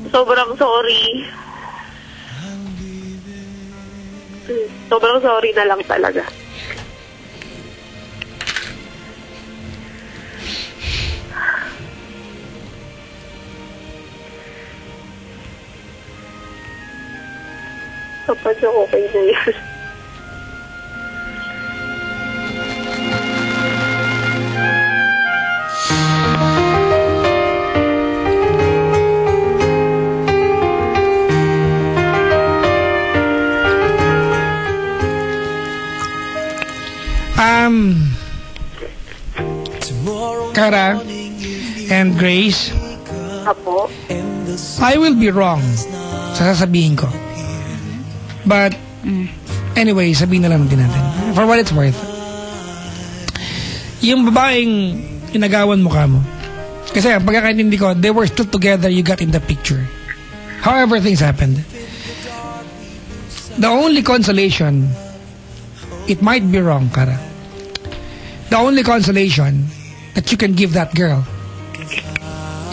Sobrang sorry. Sobrang sorry na lang talaga. Kapag okay na yan. Kara and Grace, Apo? I will be wrong sa sasabihin ko. But, anyway, sabihin na lang din natin. For what it's worth. Yung babaeng inagawan mo ka mo. Kasi pagkakaintindi ko, they were still together, you got in the picture. However, things happened. The only consolation, it might be wrong, Kara. The only consolation that you can give that girl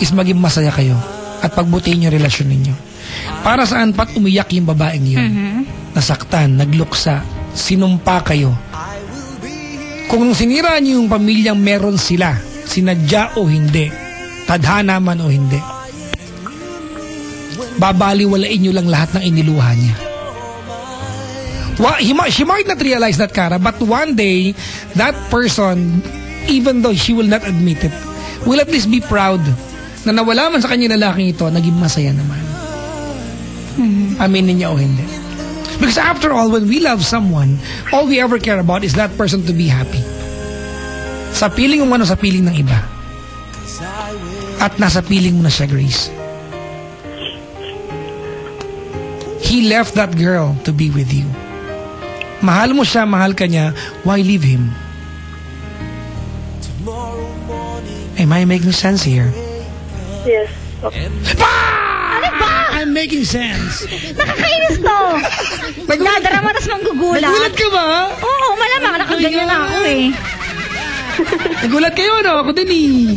is maging masaya kayo at pagbutihin yung relasyon ninyo. Para saan pat umiyak yung babaeng yun? Nasaktan, nagluksa, sinumpa kayo. Kung sinira niyo yung pamilyang meron sila, sinadya o hindi, tadhana man o hindi, babaliwalain niyo lang lahat ng iniluha niya. She might not realize that, Kara, but one day, that person, even though she will not admit it, will at least be proud na nawala man sa kanya lalaking ito, naging masaya naman. Aminin niya o hindi. Because after all, when we love someone, all we ever care about is that person to be happy. Sa piling mo sa piling ng iba. At nasa piling mo na siya, Grace. He left that girl to be with you. Mahal mo siya, mahal ka niya, why leave him? Am I making sense here? Yes. Ano ba? I'm making sense. Nakakainis to. Nadarama tas manggugulat. Nagulat ka ba? Oo, malamang. Nakaganyan na ako eh. Nagulat kayo, no? Ako din eh.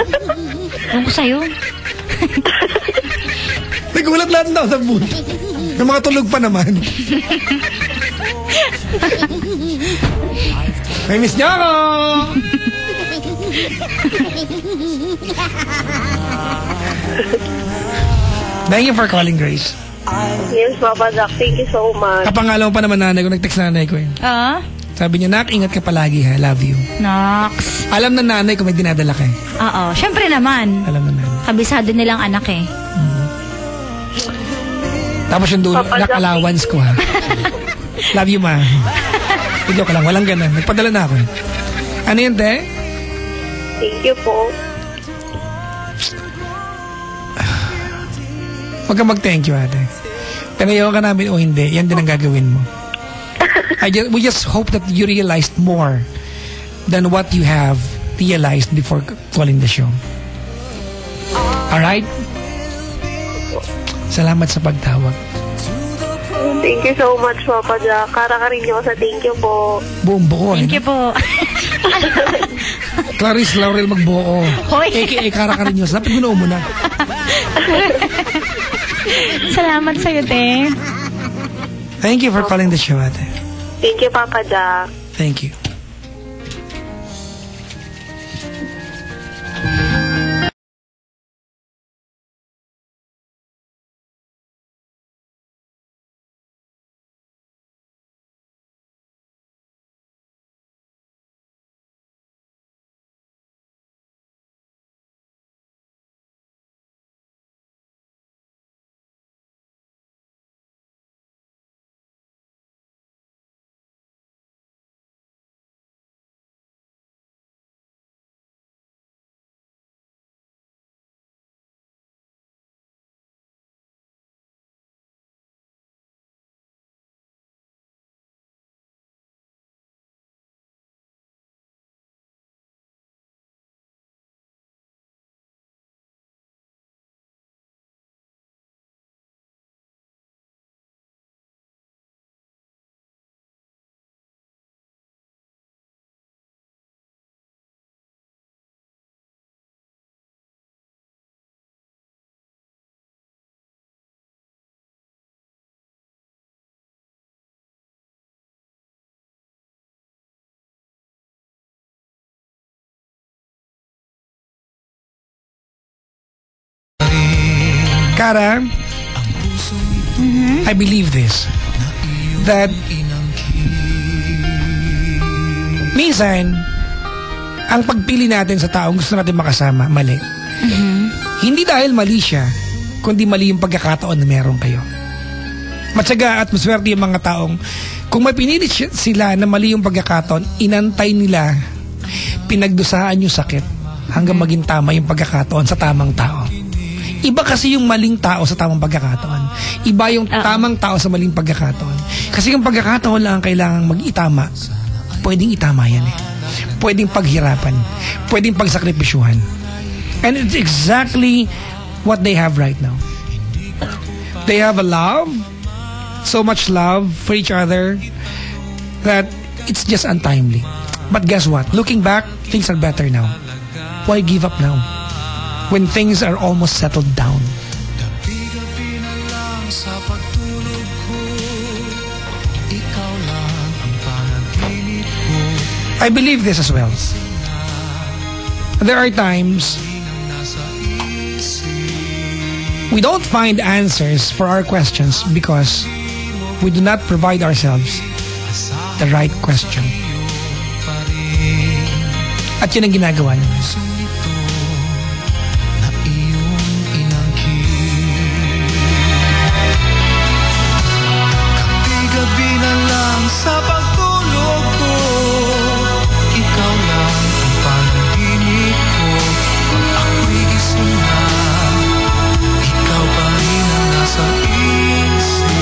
Ewan ko sa'yo. Nagulat lahat na sa mood. Yung mga tulog pa naman. May miss niyo ako! Thank you for calling, Grace. Yes, Papa Jack. Thank you so much. Kapangalaw pa naman nanay ko. Nag-text nanay ko eh. Sabi niya, Nak, ingat ka palagi ha. Love you. Nox. Alam na nanay ko may dinadala ka eh. Oo. Syempre naman. Alam na nanay. Kabisado nilang anak eh. Tapos yung dulo, Nak, allowance ko ha. Love you, ma. Joke lang, walang ganun. Nagpadala na ako eh. Ano yun, te? Thank you po. Huwag ka mag-thank you, ate. Pinayaw ka namin o hindi, yan din ang gagawin mo. We just hope that you realized more than what you have realized before calling the show. Alright? Salamat sa pagtawag. Thank you so much, Papa Jack. Kara-karin niyo sa thank you po. Buong buo. Thank you po. Clarice Laurel magbuo. Hoy. AKA Kara-karin niyo. Dapat gunaw mo na. Salamat sa'yo, te. Thank you for calling the show, ate. Thank you, Papa Jack. Thank you. Kara, I believe this. That minsan, ang pagpili natin sa taong gusto natin makasama, mali. Hindi dahil mali siya, kundi mali yung pagkakataon na meron kayo. Matyaga at maswerte yung mga taong kung may pinili sila na mali yung pagkakataon, inantay nila, pinagdusahan yung sakit hanggang maging tama yung pagkakataon sa tamang tao. Iba kasi yung maling tao sa tamang pagkakataon. Iba yung tamang tao sa maling pagkakataon. Kasi yung pagkakataon lang ang kailangang mag-itama. Pwedeng itama yan eh. Pwedeng paghirapan. Pwedeng pagsakripisyuhan. And it's exactly what they have right now. They have a love, so much love for each other that it's just untimely. But guess what? Looking back, things are better now. Why give up now? When things are almost settled down. I believe this as well. There are times we don't find answers for our questions because we do not provide ourselves the right question. At yun ang ginagawa naman. Gabi na lang sa pagtulog ko, ikaw lang ang panaginip ko. Pag ako'y gising na, ikaw pa rin ang nasa isip.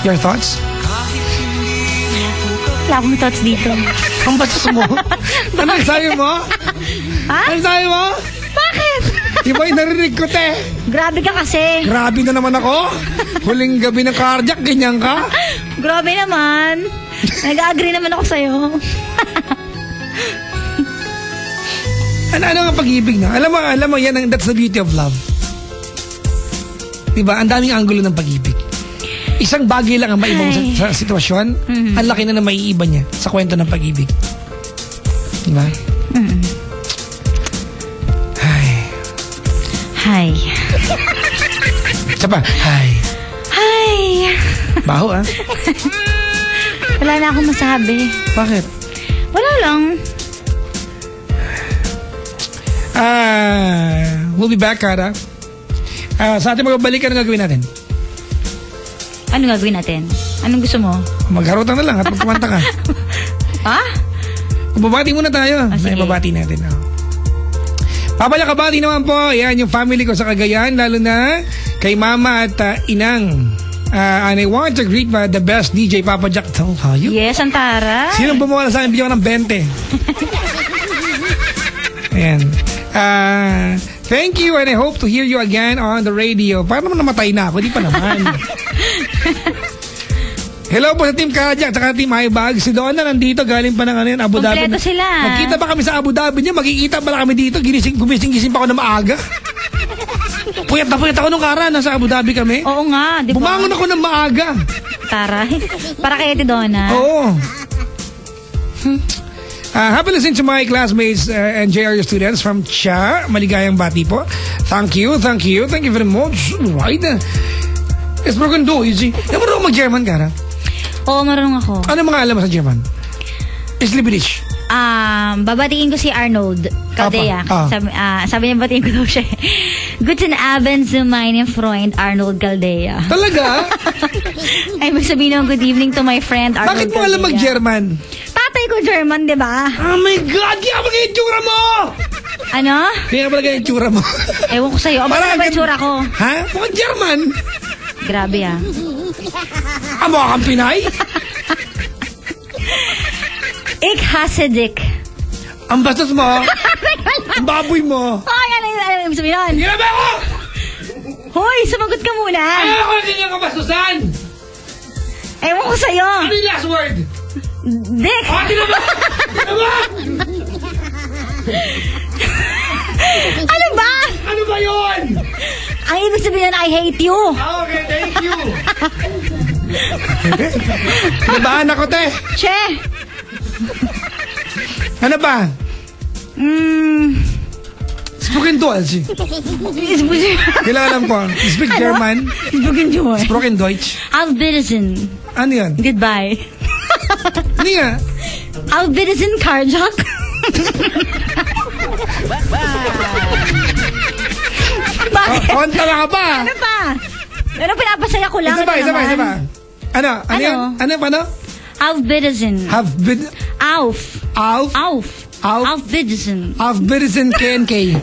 Your thoughts? Wala akong thoughts dito. Ang bastos mo? Anong sabi mo? Ha? Anong sabi mo? Bakit? Iba yung narinig ko, te. Grabe ka kasi. Grabe na naman ako. Huling gabi ng cardiac, ganyan ka. Grabe naman. Nag-agree naman ako sa'yo. Ano ang pag-ibig na? Alam mo, yan, that's the beauty of love. Diba? Ang daming anggulo ng pag-ibig. Isang bagay lang ang maibang sa sitwasyon, ang laki na na maiiba niya sa kwento ng pag-ibig. Diba? Hi. Isa pa, hi. Hi. Baho ah. Wala na akong masabi. Bakit? Wala lang. We'll be back, Kara. Sa ating magbalikan, ang gagawin natin? Ano gagawin natin? Anong gusto mo? Magharutan na lang at magkumanta ka. Ha? Babati muna tayo. Sige. Babati natin. Papalakabati naman po. Yan yung family ko sa Cagayan. Lalo na kay mama at inang. And I want to greet the best DJ, Papa Jack. How are you? Yes, Antara. Sinong bumuha sa akin? Bigyan ko ng 20. Ayan. Thank you and I hope to hear you again on the radio. Paano naman namatay na ako? Di pa naman. Hello po sa Team Kajak at Team Highbag. Si Donna nandito, galing pa ng Abu Dhabi. Kompleto sila. Nagkita pa kami sa Abu Dhabi niya, magkikita pala kami dito. Gumising pa ako na maaga. Puyat na puyat ako nung Kara, nasa Abu Dhabi kami. Oo nga, di ba? Bumangon ako ng maaga. Taray. Para kay Ate Donna. Oo. Happy listening to my classmates and JRU students from Chia. Maligayang bati po. Thank you very much. Right. It's broken do, easy. Marunong mag-German, Kara? Oo, marunong ako. Ano mga alam mo sa German? Islibidich. Babatiin ko si Arnold Caldea. Sabi niya batiin ko daw siya. Guten Abend zu meinem Freund Arnold Caldea. Talaga? Ay, sabihin naman good evening to my friend Arnold Bakit mo alam mag-German? Tatay ko German, di ba? Oh my God! Kaya ba yung tsura mo? Ano? Kaya ba yung tsura mo? Ewan ko sa'yo. Ano ba yung tsura ko? Ha? Mukhang German. Grabe ah. Mukha kang Pinay? Ik hasse dik. Ang bastos mo. Ang baboy mo. Ay, ano yung sabihin nun? Ginabi ako! Hoy, sumagot ka muna. Ayaw ko na ganyan kabastusan! Ewan ko sa'yo. Ano yung last word? Dick. Tinaba! Ano ba? Ano ba yun? Ang ibig sabihin nun, I hate you. Okay, thank you. Nabahan ako, te. Che. Ano ba? Spoken Deutsch. Kailangan alam ko. Speak German. Spoken Deutsch. Spoken Deutsch. Auf Wiedersehen. Ano yan? Goodbye. Ano yan? Auf Wiedersehen, Karjak. Bakit? Konta na ka ba? Ano pa? Ano pinapasaya ko lang? Isa ba? Ano? Ano yan? Ano? Paano? Auf Wiedersehen. Auf. Auf Wiedersehen. Auf Wiedersehen, KNK.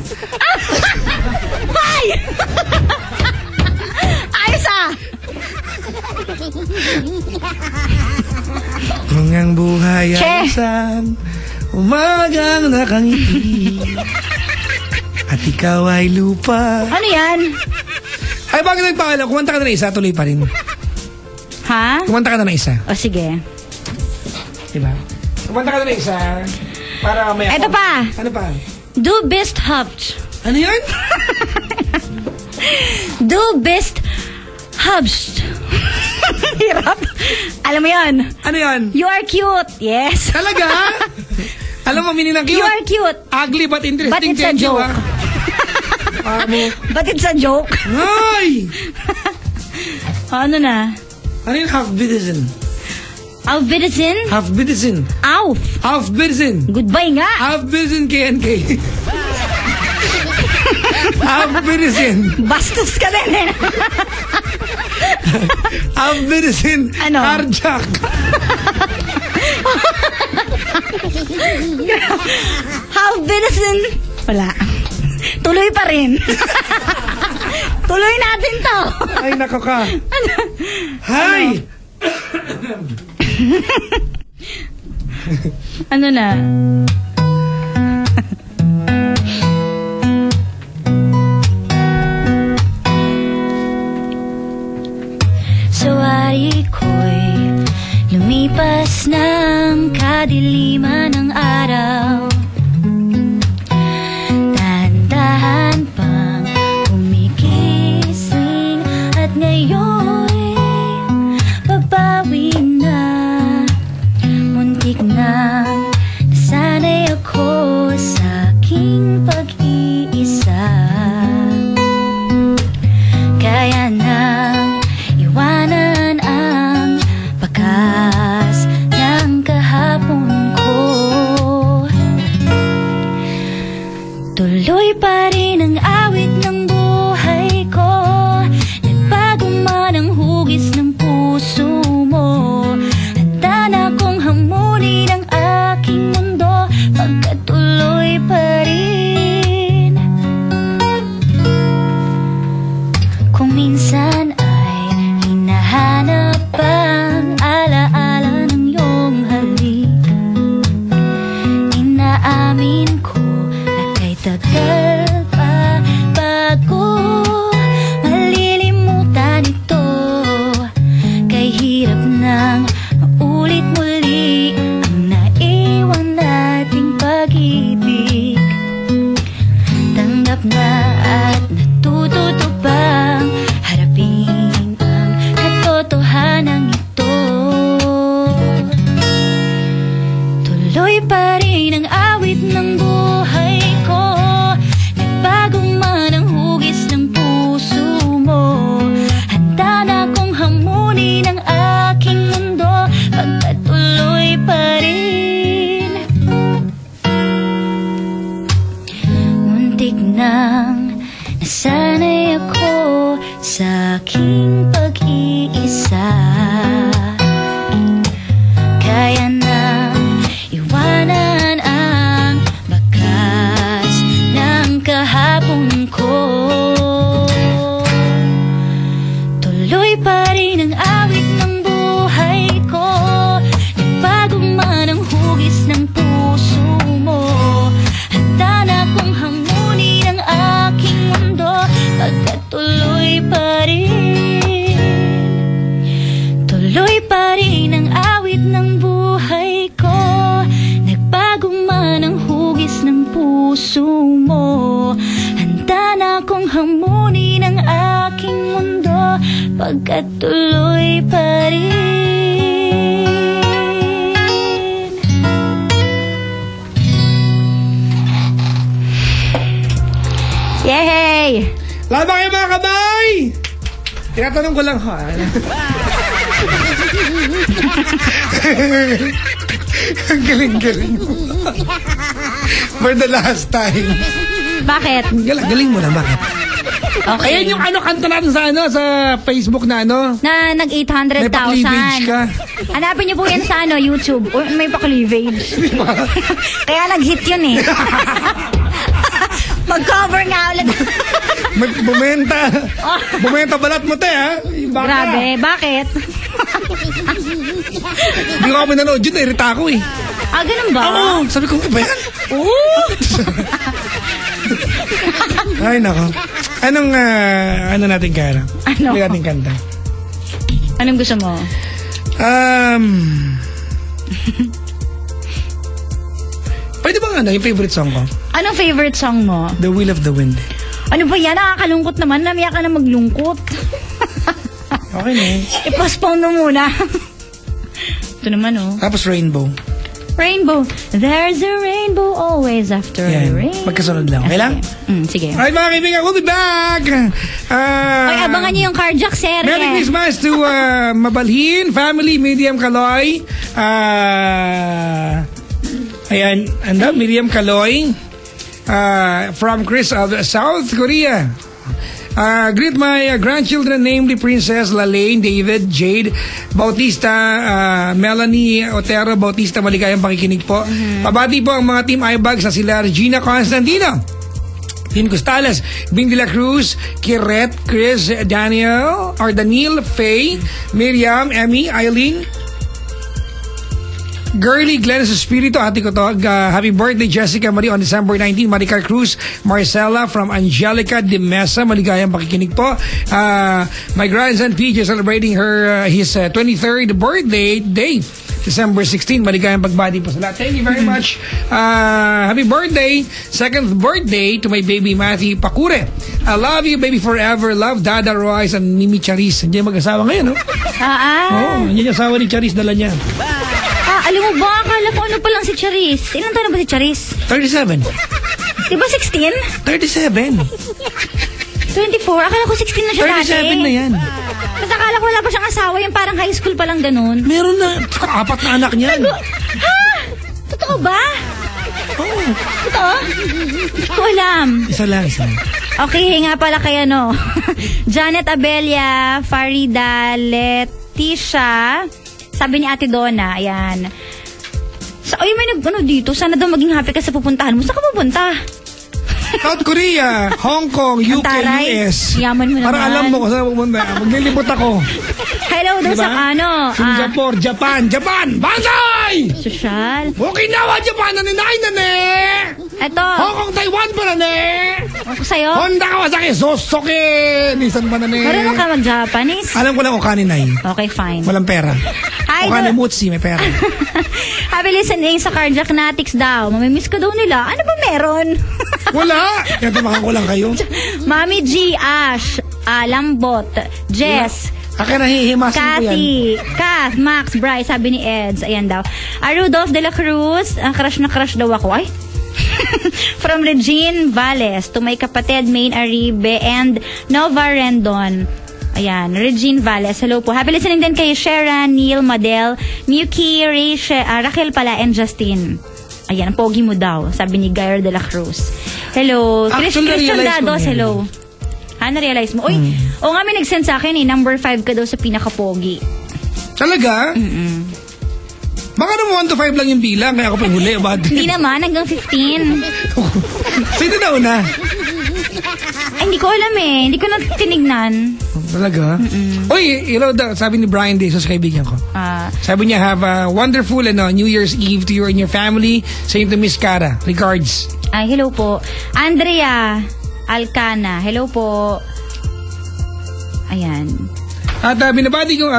Ay! Ayos ah! Kung ang buhay ay isang umagang nakangiti at ikaw ay lupa. Ano yan? Ay, bakit nagpakala? Kumanta ka na ng isa, tuloy pa rin. Ha? Kumanta ka na ng isa. O sige. Diba? Kumanta ka na ng isa para may... Ito pa. Ano pa? Du bist hübsch. Ano yan? Du bist hübsch. Hirap. Alam mo yan? Ano yan? You are cute. Yes. Talaga? Alam mo, meaning ng cute? You are cute. Ugly but interesting. But it's a joke. But it's a joke. Ay! Ano na? Ano yung Auf Wiedersehen? Auf Wiedersehen? Auf Wiedersehen. Auf Wiedersehen. Goodbye nga. Auf Wiedersehen, KNK. Auf Wiedersehen. Bastos ka din eh. Auf Wiedersehen. Ano? Karjak. Auf Wiedersehen. Wala. Tuloy pa rin. Tuloy natin to. Ay, nako ka. Hi! Ano na? Sawari ko'y lumipas ng kadiliman ng araw. Dahan-dahan pang kumigising at ngayon'y babawi na. Muntik na nasanay ako sa aking pag-iisa. Kaya nang iwanan ang bakas ng kahapon ko. Tuloy pa rin ang awit ng buhay ko. Nagbago man ang hugis ng puso mo. Handa na kong hamunin ang aking mundo pagkatuloy pa rin. Kung minsan ay hinahanap ang alaala ng iyong halik, inaamin ko na kay tagal pa bago malilimutan ito. Kay hirap nang maulit muli ang naiwan nating pag-ibig. Tanggap na at natututo bang harapin ang katotohanan ito. Tuloy pa rin ang awit ng buhay ko. Nagbago man ang hugis ng puso mo. Handa na kong hamunin ang aking mundo pagkatuloy pa rin. Muntik nang nasanay ako sa aking pag-iisa. Kaya nang iwanan ang bakas ng kahapon ko. Tuloy pa rin ang awit ng buhay ko. Nagbago man ang hugis ng puso mo. Handa na kong hamunin ang aking mundo pagkatuloy pa rin. Tuloy pa rin ang awit ng buhay ko. Nagbago man ang hugis ng puso mo. Handa na kong hamunin ang aking mundo pagkatuloy pa rin. Yay! Laban kayo mga kamay! Tinatanong ko lang, ha? Ang galing-galing mo. For the last time. Bakit? Galing mo na, bakit? Okay. Ayan yung kanta natin sa Facebook na Na nag may 800,000. pa-cleavage ka. Hanapin niyo po yan sa YouTube. May pa-cleavage. Kaya nag-hit yun eh. Mag-cover nga ulit. Bumenta balat mo, te, ha? Grabe, bakit? Hindi ko kami nanood yun, irita ako eh. Ganun ba? Oo, sabi ko, ba yan? Oo! Ay, nako. Anong, ano natin kaya? Ano? Ano natin kanta? Anong gusto mo? Pwede bang yung favorite song ko? Anong favorite song mo? The Will of the Wind. Ano ba yan? Nakakalungkot naman. Namiyak ka na maglungkot. Okay na I-postpone mo muna. Ito naman, oh. Tapos Rainbow. Rainbow. There's a rainbow always after Yan. rain. Magkasunod lang. Okay lang? Sige. Alright mga kaibigan, we'll be back! Ay, abangan niyo yung cardiac serye. Merry Christmas to Mabalhin, Family, Miriam Kaloy. Ayan, Miriam Kaloy. From Chris of South Korea. Greet my grandchildren, namely Princess Lalaine, David, Jade, Bautista, Melanie Otero Bautista, maligayang pakikinig po. Pabati po ang mga Team iBags na sila Regina Constantino, Tin Costales, Bing de la Cruz, Kiret, Chris, Daniel, Faye, Miriam, Emmy, Eileen, Girly, Glennis Espiritu, ate ko to. Happy birthday, Jessica Marie, on December 19. Maricar Cruz, Marcela from Angelica de Mesa. Maligayang pakikinig po. My grandson, PJ, celebrating his 23rd birthday day. December 16. Maligayang pagbati po sa lahat. Thank you very much. Happy birthday. Second birthday to my baby, Matthew Pacure. I love you, baby, forever. Love, Dada Royce and Mimi Charis. Hindi mag-asawa ngayon, no? Hindi yung asawa ni Charis, dala niya. Alam mo ba, akala ko ano pa lang si Charis. Ilan taon na ba si Charis? 37. Diba 16? 37. 24? Akala ko 16 na siya dati. 37 na yan. Tapos akala ko wala pa siyang asawa, yung parang high school pa lang ganun. Meron na, 4 na anak niyan. Ha? Totoo ba? Oo. Totoo? Hindi ko alam. Isa lang. Okay, nga pala kay Janet Abelia, Farida, Leticia, sabi ni Ate Donna, ayan. May dito, sana daw maging happy ka sa pupuntahan mo. Saan ka pupunta? South Korea, Hong Kong, UK, US. Yaman mo naman. Para alam mo kung saan pupunta. Maglilibot ako. Hello daw diba? sa Singapore, Japan, Banzai! Social. Okinawa, Japan, nane. Eto. Hong Kong, Taiwan pa nane. Ako sa'yo. Honda, Kawasaki, Sosoke. Nissan pa nane. Marunong ka mag-Japanese? Alam ko lang Okaninay. Okay, fine. Walang pera. Okanimutsi, may pera. Happy listening sa Cardiac Natics daw. Mamimiss ka daw nila. Ano ba meron? Wala. Kaya tumakan ko lang kayo. Mami G, Ash, Lambot, Jess, Akin nahihimasin ko yan. Cathy, Kath, Max, Bryce, sabi ni Eds. Ayan daw. Rudolph de la Cruz, crush na crush daw ako. Ay? From Regine Valles to my kapatid Maine Aribe and Nova Rendon. Ayan, Regine Valles. Hello po. Happy listening din kay Sharon, Neil, Madel, Miyuki, Raquel pala, and Justin. Ayan, pogi mo daw, sabi ni Gayer de la Cruz. Hello. Christian Dados, hello. Na-realize mo? Uy, nga may nag-send sa akin number 5 ka daw sa pinaka-pogi. Talaga? Baka naman 1 to 5 lang yung bilang, kaya ako pa huli. Hindi naman, hanggang 15. Sino na una? Ay, hindi ko alam eh. Hindi ko na tinignan. Talaga? Uy, sabi ni Brian Desos, kaibigan ko. Sabi niya, have a wonderful New Year's Eve to you and your family. Same to Miss Cara. Regards. Ay, hello po. Andrea Alcana. Hello po. Ayan. At binabati ko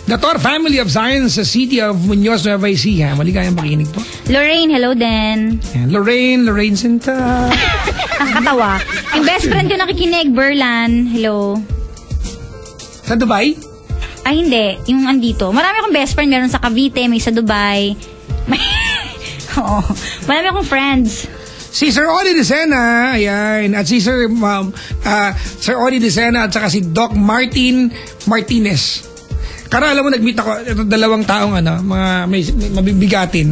the Tor family of Science sa city of Muñoz, Nueva Ecija. Maligayang pakinig po. Lorraine, hello din. Ayan, Lorraine Sinta. Nakakatawa. Yung best friend ko nakikinig, Berlan. Hello. Sa Dubai? Ay, hindi. Yung andito. Marami akong best friend. Meron sa Cavite, may sa Dubai. Oo. Marami akong friends. Si Sir Odi Decena, ayan, at si Sir Odi Decena at saka si Doc Martin Martinez. Kara, alam mo, nag-meet ako, ito dalawang taong mga may mabibigatin.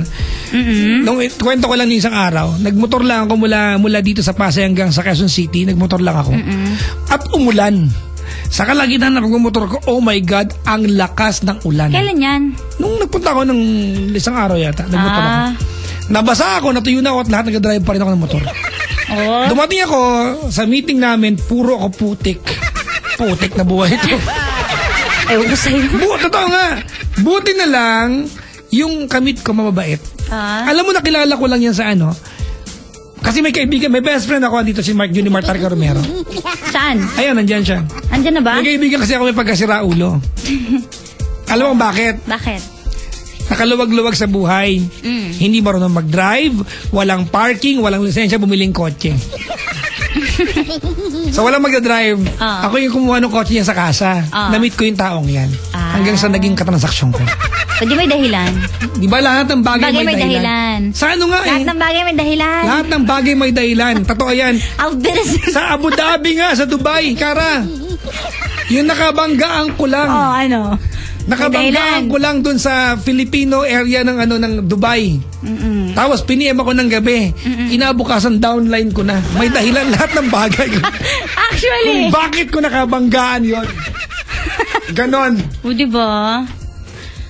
Nung kwento ko lang ng isang araw, nagmotor lang ako mula dito sa Pasay hanggang sa Quezon City, nagmotor lang ako. At umulan. Sa kalagitan na pagmumotor ko, oh my God, ang lakas ng ulan. Kailan yan? Nung nagpunta ako ng isang araw yata, nagmotor ako. Nabasa ako, natuyo na ako at lahat nag-drive pa rin ako ng motor. Oh. Dumating ako sa meeting namin, puro ako putik. Putik na buhay ito. Ewan ko sa'yo. Totoo nga. Buti na lang, yung kamit ko mababait. Alam mo, nakilala ko lang yan sa kasi may kaibigan, may best friend ako dito, si Mark Junior Martarca Romero. Saan? Ayan, nandyan siya. Andyan na ba? May kaibigan kasi ako may pagkasira ulo. Alam mo bakit? Bakit? Nakaluwag-luwag sa buhay. Hindi marunong mag-drive, walang parking, walang lisensya, bumiling kotse. So walang mag-drive. Ako yung kumuha ng kotse niya sa kasa. Na-meet ko yung taong yan. Hanggang sa naging katransaksyon ko. So di may dahilan? Di ba lahat ng bagay may dahilan? Sa nga lahat ng bagay may dahilan. Lahat ng bagay may dahilan. Totoo yan. Sa Abu Dhabi nga, sa Dubai, Kara. Yung nakabanggaan ko lang. Nakabanggaan ko lang dun sa Filipino area ng Dubai. Tapos piniem ako ng gabi. Kinabukasan downline ko na. May dahilan lahat ng bagay. Actually. Kung bakit ko nakabanggaan yon. Ganon. O diba?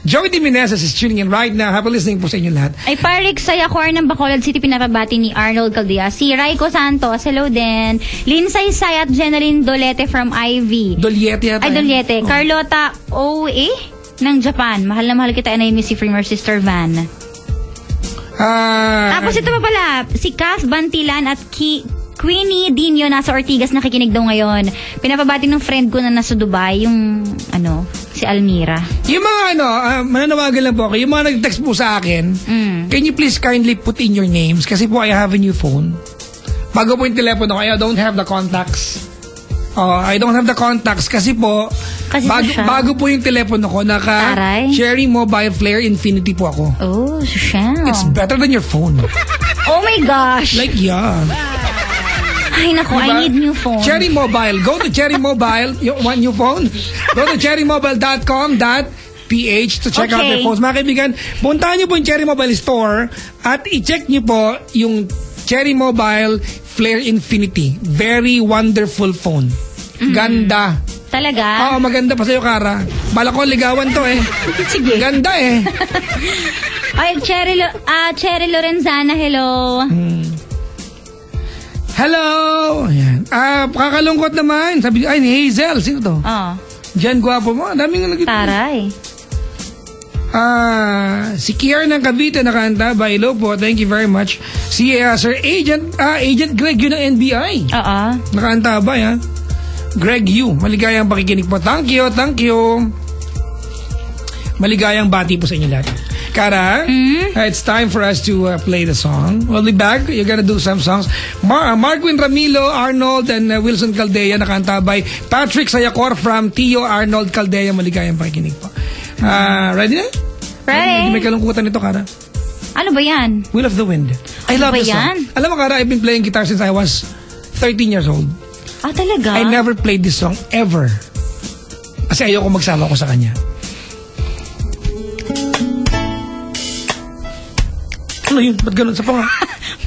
Joey D. Meneses is tuning in right now. Happy listening po sa inyo lahat. Ay, Parik Sayakwar ng Bacolod City, pinapabati ni Arnold Caldea. Si Raiko Santos, hello din. Linsay Sayat, Jeneline Dolete from Ivy. Doliete yata. Ay, Doliete. Carlota O.A. ng Japan. Mahal na mahal kita, and I miss you from your sister Van. Tapos ito pa pala, si Kath Bantilan at Queenie Dino nasa Ortigas, nakikinig daw ngayon. Pinapabati ng friend ko na nasa Dubai, yung si Almira. Yung mga mananawagan lang po ako, yung mga nag-text po sa akin, can you please kindly put in your names? Kasi po I have a new phone. Bago po yung telepono ko, I don't have the contacts. I don't have the contacts kasi po, bago po yung telepono ko, naka-Cherry Mobile Flare Infinity po ako. Oh, siya. It's better than your phone. Oh my gosh. Like, yeah. Ay, naku, diba? I need new phone. Cherry Mobile. Go to Cherry Mobile. You want new phone? Go to cherrymobile.com.ph to check out their phones. Mga kaibigan, puntahan nyo po yung Cherry Mobile Store at i-check nyo po yung Cherry Mobile Flare Infinity. Very wonderful phone. Ganda. Talaga? Oo, maganda pa sa'yo, Kara. Bala ko, ligawan to eh. Sige. Ganda eh. Ay, Cherry Lorenzana, hello. Hello! Ayan. Kakalungkot naman. Sabi, ay, ni Hazel. Sino to? Diyan, gwapo mo. Daming nagiging. Taray. Si Kier ng Cavite nakanta. Hello po. Thank you very much. Si Sir Agent Greg Yu ng NBI. Nakanta ba yan? Greg Yu. Maligayang pakikinig po. Thank you. Maligayang bati po sa inyo lahat. Kara, it's time for us to play the song. We'll be back. You're gonna do some songs. Marquin Ramilo, Arnold, and Wilson Caldea nakanta by Patrick Sayacor from Tio Arnold Caldea. Maligayang pakikinig po. Ready na? Ready. May kalungkutan nito, Kara. Ano ba yan? Will of the Wind. I love this song. Alam mo, Kara, I've been playing guitar since I was 13 years old. Talaga? I never played this song ever. Kasi ayoko magsama ko sa kanya. Ano yun? Ba't ganun? Sa pa nga?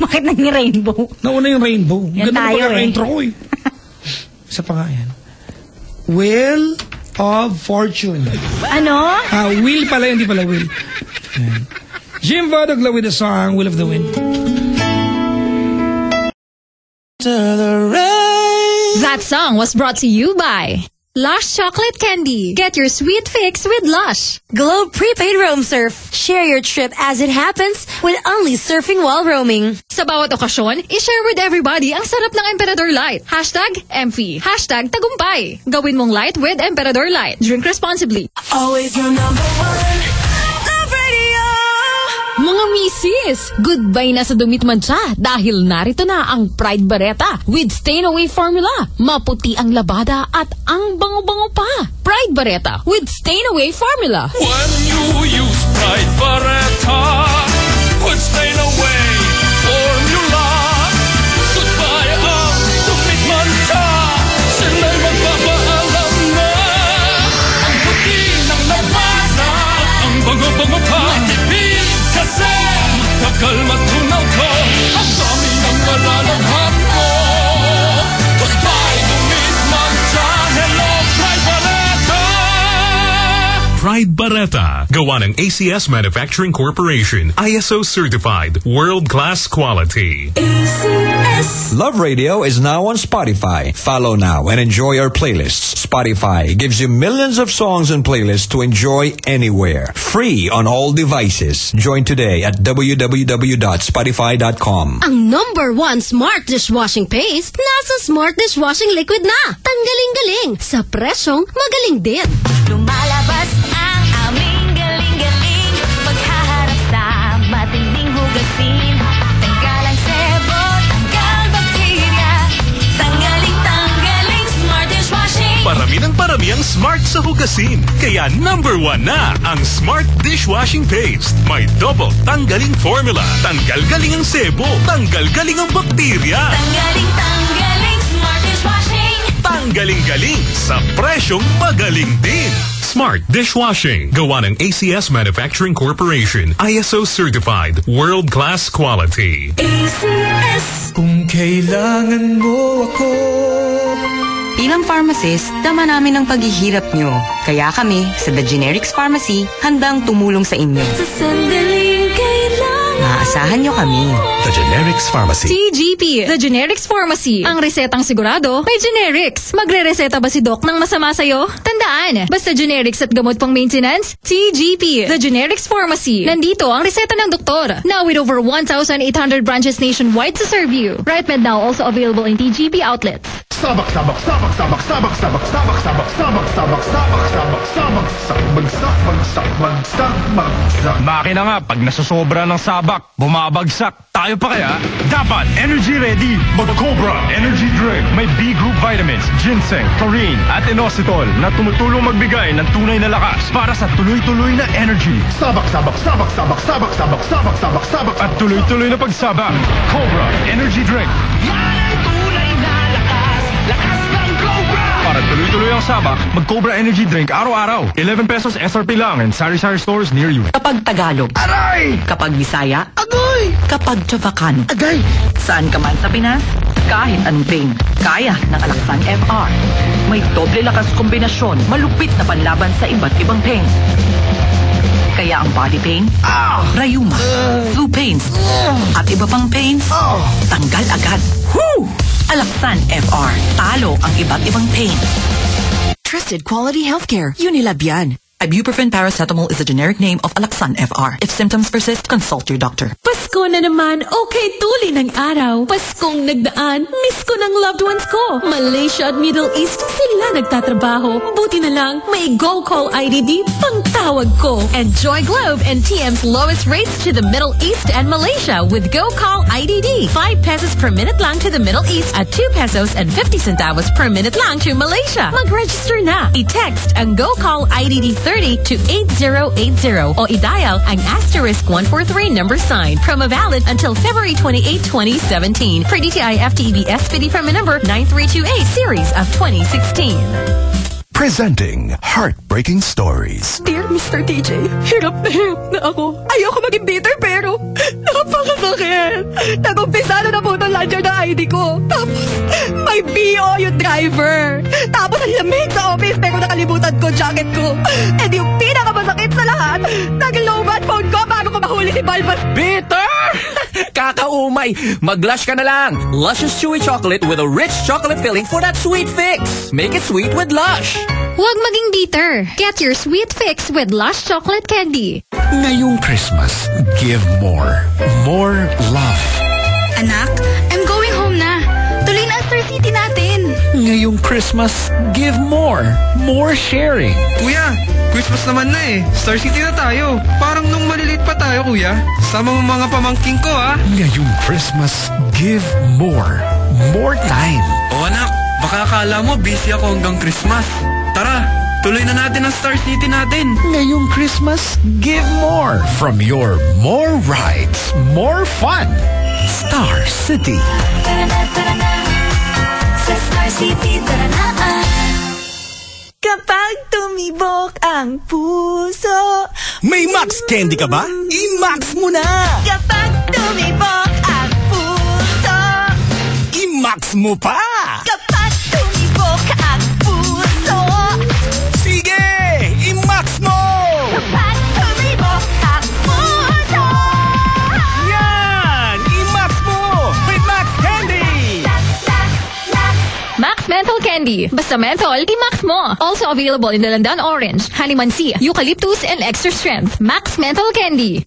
Bakit naging rainbow? Nauna yung rainbow. Yan ganun tayo pa intro ko eh. Sa pa nga yan. Wheel of Fortune. Ano? Wheel pala, hindi pala Wheel. Yan. Jim Vadogla with the song Wheel of the Wind. That song was brought to you by Lush Chocolate Candy. Get your sweet fix with Lush. Globe Prepaid Roam Surf. Share your trip as it happens with only surfing while roaming. Sa bawat okasyon, i-share with everybody ang sarap ng Emperador Light. #Emphy. #tagumpay. Gawin mong light with Emperador Light. Drink responsibly. Always your number one. Love Radio. Mga misis, goodbye na sa dumitmadya dahil narito na ang Pride Bareta with Stain Away Formula. Maputi ang labada at ang bango-bango pa. Pride Bareta with Stain Away Formula. When you use Pride Bareta, put stain away formula. tagal matunaw ko, ang dami ng malalamhan mo. Goodbye, dumitmangsa, hello, Pride Barretta! Pride Barretta, gawa ng ACS Manufacturing Corporation, ISO certified, world-class quality. ACS. Love Radio is now on Spotify. Follow now and enjoy our playlists. Spotify gives you millions of songs and playlists to enjoy anywhere. Free on all devices. Join today at www.spotify.com. Ang #1 smart dishwashing paste nasa smart dishwashing liquid na. Tanggaling-galing sa presyong magaling din. Lumalabas ang aming galing-galing paghaharap sa matinding hugasin. Tanggal ang sebo, tanggal bakterya, tanggaling smart dishwashing. Parami ng parami ang smart sa hugasin. Kaya #1 na ang Smart Dishwashing Paste. May double tanggaling formula. Tanggal-galing ang sebo. Tanggal-galing ang bakterya. Tanggaling smart dishwashing. Tanggaling-galing sa presyong magaling din. Smart Dishwashing. Gawa ng ACS Manufacturing Corporation. ISO certified. World-class quality. ACS. Kung kailangan mo ako, bilang pharmacist, dama namin ang paghihirap nyo. Kaya kami, sa The Generics Pharmacy, handang tumulong sa inyo. Sa sandaling kailangan, Maaasahan nyo kami. The Generics Pharmacy. TGP, The Generics Pharmacy. Ang resetang sigurado, may generics. Magre-reseta ba si Doc ng masama sa'yo? Tandaan, basta generics at gamot pang maintenance, TGP, The Generics Pharmacy. Nandito ang reseta ng doktor. Now with over 1,800 branches nationwide to serve you. RightMed now also available in TGP outlets. Sabak, sabak, sabak, sabak, sabak, sabak, sabak, sabak, sabak, sabak, sabak, sabak, sabak, sabak, bagsak, bagsak, bagsak. Makina nga, pag nasasobra ng sabak, bumabagsak. Tayo pa kaya? Dapat energy ready. Mag-Cobra Energy Drink. May B group vitamins, ginseng, taurine, at inositol na tumutulong magbigay ng tunay na lakas para sa tuloy-tuloy na energy. Sabak, sabak, sabak, sabak, sabak, sabak, sabak, sabak, sabak, at tuloy-tuloy na pagsabak. Cobra Energy Drink. Para tuloy-tuloy ang sabak, mag-Cobra Energy Drink araw-araw. 11 pesos SRP lang in sari-sari stores near you. Kapag Tagalog, aray! Kapag Bisaya, agoy! Kapag Chavacano, agay! Saan ka man sa Pinas, kahit anong pain, kaya ng Alaxan FR. May doble lakas kombinasyon, malupit na panlaban sa iba't ibang pain. Kaya ang body pain, rayuma, flu pains, at iba pang pains, tanggal agad. Woo! Alaxan FR. Talo ang iba't ibang pain. Trusted quality healthcare. Unilab yan. Ibuprofen paracetamol is the generic name of Alaxan FR. If symptoms persist, consult your doctor. Pasko na naman, okay tuli ng araw. Paskong nagdaan, miss ko ng loved ones ko. Malaysia at Middle East, sila nagtatrabaho. Buti na lang, may GoCall IDD pang tawag ko. Enjoy Globe and TM's lowest rates to the Middle East and Malaysia with GoCall IDD. 5 pesos per minute lang to the Middle East at 2 pesos and 50 centavos per minute lang to Malaysia. Mag-register na. I-text ang GoCall IDD 30 to 8080 o i-dial ang *143 number sign. Promo valid until February 28, 2017. Per DTI FTEB SPD from number 9328 series of 2016. Presenting Heartbreaking Stories. Dear Mr. TJ, hirap na ako. Ayoko maging bitter pero napakasakit. Nag-umpisa na po ng ledger ng ID ko. Tapos may BO yung driver. Tapos ang lamig sa office pero nakalimutan ko jacket ko. And yung pinakamasakit sa lahat, nag-lowbat phone ko bago ko mahuli si Balbas. Bitter! Kakaumay! Mag-Lush ka na lang! Luscious Chewy Chocolate with a rich chocolate filling for that sweet fix! Make it sweet with Lush! Huwag maging bitter. Get your sweet fix with Lush Chocolate Candy. Ngayong Christmas, give more. More love. Anak, I'm going home na. Tuloy na ang Star City natin. Ngayong Christmas, give more. More sharing. Kuya, Christmas naman na eh. Star City na tayo. Parang nung maliliit pa tayo, kuya. Sama mo mga pamangking ko, ha? Ngayong Christmas, give more. More time. O anak, baka akala mo busy ako hanggang Christmas. Tara, tuloy na natin ang Star City natin. Ngayong Christmas, give more from your more rides, more fun. Star City. Tara na, sa Star City, tara na. Kapag tumibok ang puso, may Max Candy ka ba? I-Max mo na! Kapag tumibok ang puso. I-max mo pa! Kapag tumibok ang puso. Sige! I-max mo! Kapag tumibok ang puso. Yan! I-max mo! With Max Candy! Max Menthol Candy. Basta menthol, i-max mo. Also available in Dalandan Orange, Hanimansi, Eucalyptus, and Extra Strength. Max Menthol Candy.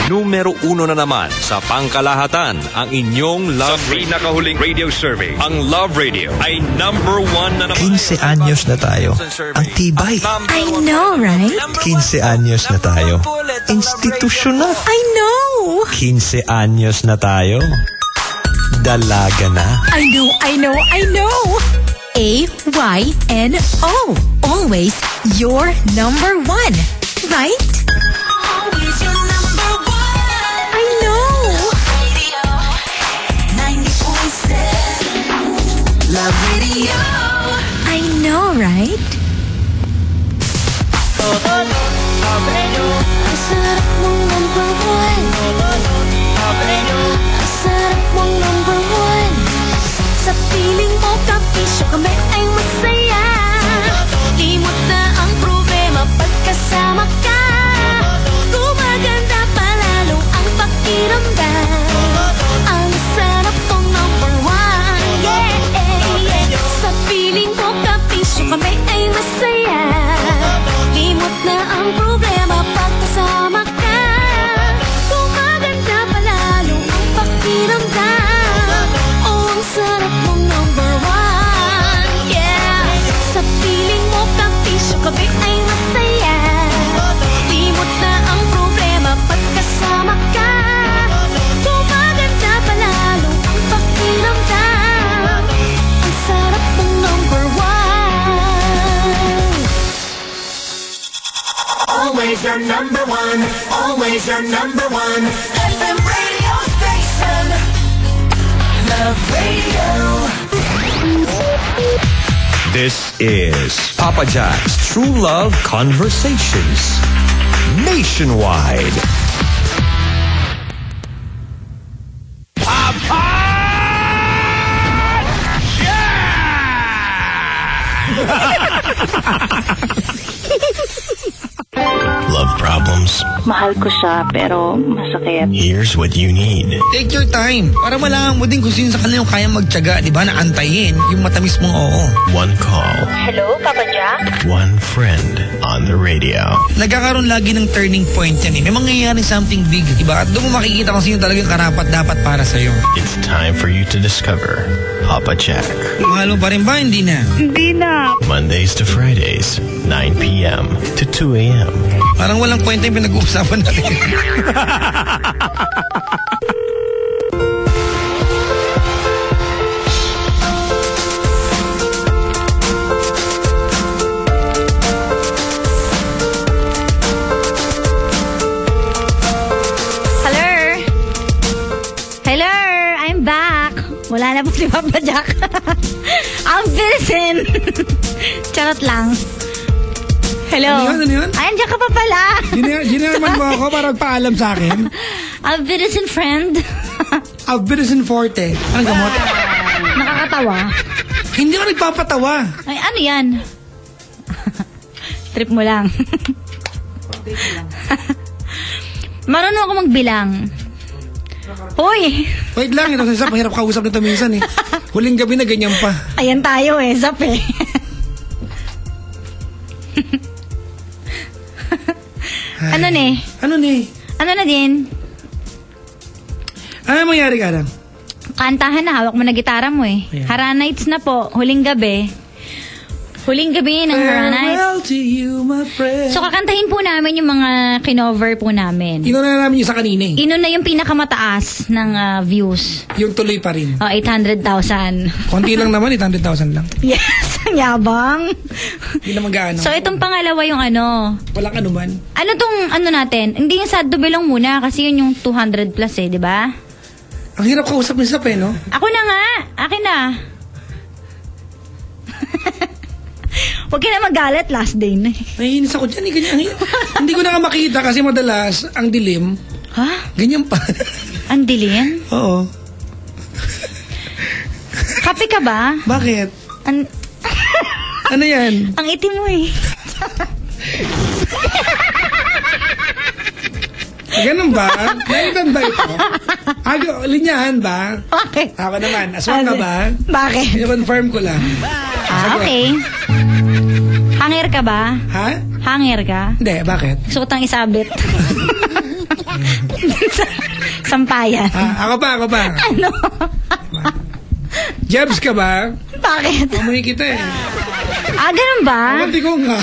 Numero 1 na naman sa pangkalahatan ang inyong Love Sa pinakahuling radio survey, ang Love Radio ay number 1 na naman. 15 anyos na tayo. Ang tibay. I know, right? 15 anyos na tayo. Institusyon na. I know. 15 anyos na tayo. Dalaga na. I know. AYNO. Always your number one, right? Always your number one. I know. Radio 90.7. Love Radio. I know, right? Ang sarap mong number one. Ang sarap mong number one. Sa piling mo, kapisyo kami ay masaya. Limot na ang problema pagkasama ka. Gumaganda palalo ang pakiramdam. Ang sarap mong number one. Yeah. Sa piling mo, kapisyo kami ay masaya. Limot na ang problema pagkasama ka. Gumaganda palalo ang pakiramdam. Oh, ang sarap mong number one. Yeah. Sa piling mo, kapisyo kami ay masaya. Limot na ang problema pagkasama ka. Gumaganda palalo ang pakiramdam. Ang sarap mong number one. Always your number one. Always your number one. FM radio station. Love Radio. This is Papa Jack's True Love Conversations. Nationwide. Love problems? Mahal ko siya, pero masakit. Here's what you need. Take your time. Para malaman mo din kung sino sa kanila yung kayang magtiyaga, di ba? Na antayin yung matamis mong oo. One call. Hello, Papa Jack? One friend on the radio. Nagkakaroon lagi ng turning point yan eh. May mangyayari something big, di ba? At doon mo makikita kung sino talagang karapat-dapat para sa'yo. It's time for you to discover Papa Jack. Mahal mo pa rin ba? Hindi na. Hindi na. Mondays to Fridays, 9 p.m. to 2 a.m. Parang walang kwenta yung pinag-uusapan natin. Hello, I'm back. Wala na po si Papa Jack. Ang bilisin. Charot lang. Hello. Ano yun? Ay, andiyan ka pa pala. Ginirman mo ako para paalam sa akin. Ang bilisin, friend. Albiresin Forte. Anong gamot? Nakakatawa. Hindi ako nagpapatawa. Ay, ano yan? Trip mo lang. Marunong ako magbilang. Hoy! Wait lang, ito sa Zap. Mahirap kausap nito minsan eh. Huling gabi na ganyan pa. Ayan tayo eh, Zap eh. Ano ni? Ano na din? Ano mangyari ka lang? Kantahan na, hawak mo na gitara mo eh. Ayan. Hara Nights na po, huling gabi. Huling gabi ng Hara Nights. Farewell to you, my friend. So, kakantahin po namin yung mga kinover po namin. Inuna namin yung sa kanina eh. Inuna yung pinakamataas ng views. Yung tuloy pa rin. 800,000. Konti lang naman, 800,000 lang. Yes, ang yabang. Hindi naman gaano. So, itong pangalawa yung ano. Walang anuman. Ano tong ano natin? Hindi yung sad to belong muna kasi yun yung 200 plus eh, di ba? Ang hirap kausap ni Zap eh, no? Ako na nga. Akin na. Huwag ka na magalit, last day na. Nahihinis ako dyan eh. Ganyan. Hindi ko na nga makita kasi madalas ang dilim. Ha? Ganyan pa. Ang dilim? Oo. Kape ka ba? Bakit? Ano yan? Ang itim mo eh. Ganun ba? Naiban ba ito? Linyahan ba? Bakit? Ako naman. Aswang ka ba? Bakit? I-confirm ko lang. Okay. Hanger ka ba? Ha? Hanger ka? Hindi, bakit? Suot ang isabit. Sampayan. Ako pa. Ano? Jebs ka ba? Bakit? Amoy kita eh. Ganun ba? Pati ko nga.